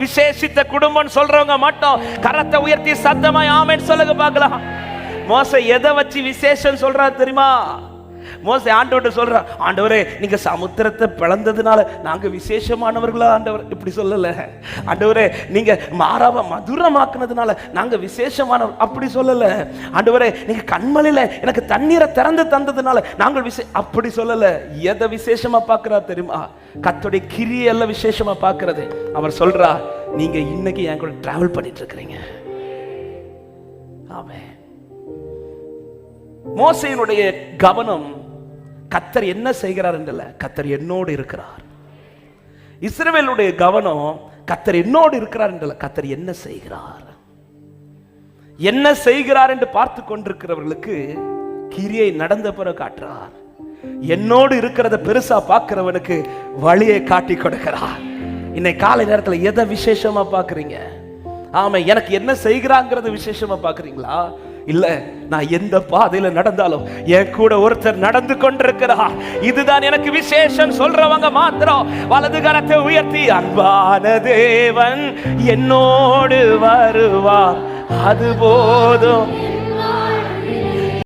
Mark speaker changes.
Speaker 1: விசேஷித்த குடும்பம் சொல்றவங்க மட்டும் கரத்தை உயர்த்தி சத்தமாய் ஆமென் சொல்லுங்க பார்க்கலாம். மோசே எதை வச்சு விசேஷம் சொல்றாரு தெரியுமா? மோசே ஆண்டவர்கிட்ட சொல்றான், ஆண்டவரே நீங்க சமுத்திரத்தை பிளந்ததுனால நாங்க விசேஷமானவர்களா ஆண்டவர்? இப்படி சொல்லல. ஆண்டவரே நீங்க மாறாவ மதுரமாக்குனதுனால நாங்க விசேஷமானவர், அப்படி சொல்லல. ஆண்டவரே நீங்க கண்மலையில எனக்கு தண்ணீரை திறந்து தந்ததுனால நாங்கள் அப்படி சொல்லல. எதை விசேஷமா பார்க்கிறார் தெரியுமா? கர்த்தருடைய கிரியையெல்லாம் விசேஷமா பார்க்கிறது. அவர் சொல்றா, நீங்க இன்னைக்கு என் கூட டிராவல் பண்ணிட்டு இருக்கிறீங்க. ஆமென். மோசேயினுடைய கவனம் கர்த்தர் என்ன செய்கிறார் என்றல்ல, கர்த்தர் என்னோடு இருக்கிறார். இஸ்ரவேலுடைய கவனம் கர்த்தர் என்னோடு இருக்கிறார் என்றல்ல, கர்த்தர் என்ன செய்கிறார், என்ன செய்கிறார் என்று பார்த்து கொண்டிருக்கிறவர்களுக்கு கிரியை நடந்த பிறகு காட்டுறார். என்னோடு இருக்கிறத பெருசா பார்க்கிறவனுக்கு வழியை காட்டி கொடுக்கிறார். இன்னைக்கு காலை நேரத்தில் எதை விசேஷமா பார்க்கறீங்க? ஆமா, எனக்கு என்ன செய்கிறாங்கிறது விசேஷமா பார்க்கறீங்களா? இல்ல, நான் எந்த பாதையில நடந்தாலும் என் கூட ஒருத்தர் நடந்து கொண்டிருக்கிறார், இதுதான் எனக்கு விசேஷம் சொல்றவங்க மாத்திரம் வலது கரத்தை உயர்த்தி, அன்பான தேவன் என்னோடு வருவார், அது போதும்.